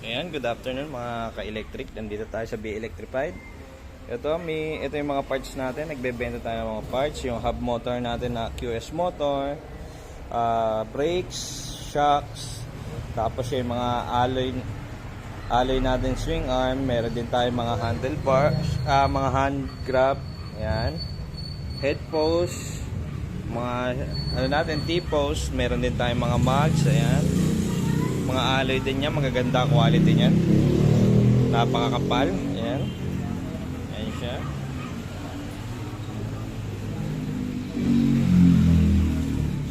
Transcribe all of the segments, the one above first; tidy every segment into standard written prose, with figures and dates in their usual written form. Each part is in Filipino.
Ayan, good afternoon mga ka-electric. Nandito tayo sa Be Electrified. Ito yung mga parts natin. Nagbebenta tayo ng mga parts. Yung hub motor natin na QS motor, brakes, shocks, tapos yung mga alloy natin swing arm. Meron din tayo mga handlebar, mga hand grab. Ayan. Head post, mga T-post. Meron din tayong mga mugs. Ayan. Mga alloy din yan, magaganda quality niyan. Napakakapal. Ayan. Ayan siya.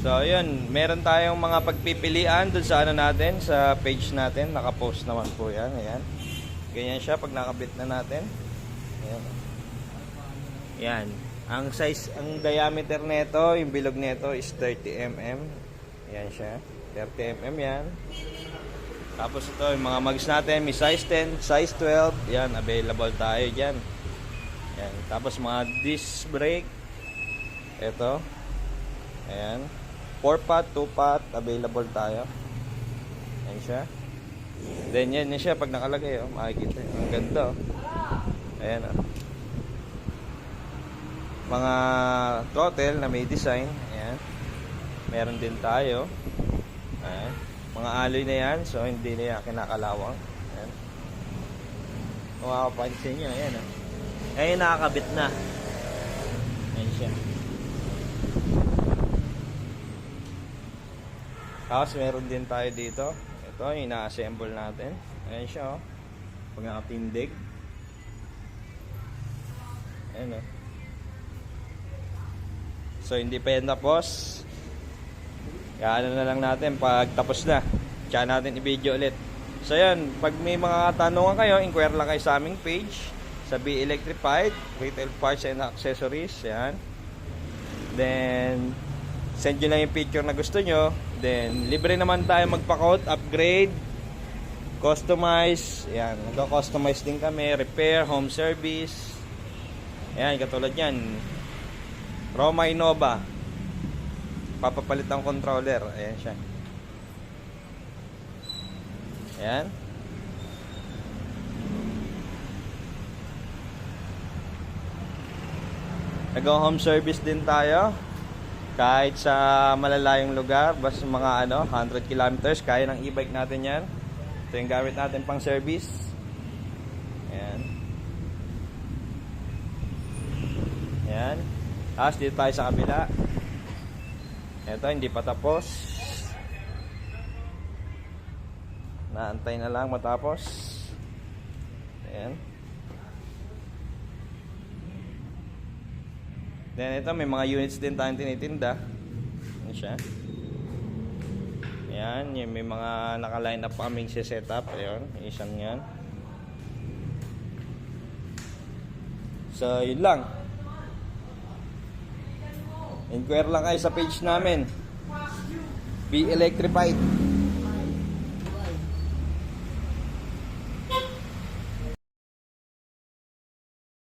So, ayun, meron tayong mga pagpipilian dun sa natin, sa page natin. Nakapost naman po yan. Ayan. Ganyan siya pag nakabit na natin. Ayan. Ayan. Ang size, ang diameter nito, yung bilog nito is 30 mm. Ayan siya. 30 mm yan. Tapos ito, yung mga mugs natin, may size 10, size 12. Yan, available tayo dyan. Yan. Tapos mga disc brake. Ito. Ayan. 4-pot, 2-pot, available tayo. Ayan siya. Then yan siya pag nakalagay, oh, makikita. Ang ganda, oh. Ayan, oh. Mga throttle na may design. Ayan. Meron din tayo. Ayan. Mga alloy na yan, so hindi na yan kinakalawang. Ayan. Kung makapansin nyo, ayan. Ayan, nakakabit na. Ayan siya. Tapos meron din tayo dito. Ito, yung ina-assemble natin. Ayan siya, oh. Pag nakatindig. Ayan, oh. So, hindi pa yan tapos. Kaya na lang natin pag tapos na. Tsaka natin i-video ulit. So, yan. Pag may mga tanungan kayo, inquire lang kayo sa aming page. Sa Be Electrified. Retail Parts and Accessories. Yan. Then, send nyo lang yung picture na gusto nyo. Then, libre naman tayo magpa-coat, upgrade, customize. Yan. Nagka-customize din kami. Repair, home service. Yan. Katulad yan. Roma Innova. Papapalit ang controller. Ayan siya. Ayan. Nag-home service din tayo. Kahit sa malalayong lugar, basta mga 100 kilometers, kaya ng e-bike natin yan. Ito yung gamit natin pang service. Ayan. Ayan. Tapos dito tayo sa kabila. Ito, hindi pa tapos. Naantay na lang matapos. Ayan. Then ito, may mga units din tayong tinitinda. Ayan siya. Ayan, may mga naka-line up pa kaming setup. Ayan, isang yan. So, yun lang. Inquire lang kayo sa page namin. Be Electrified.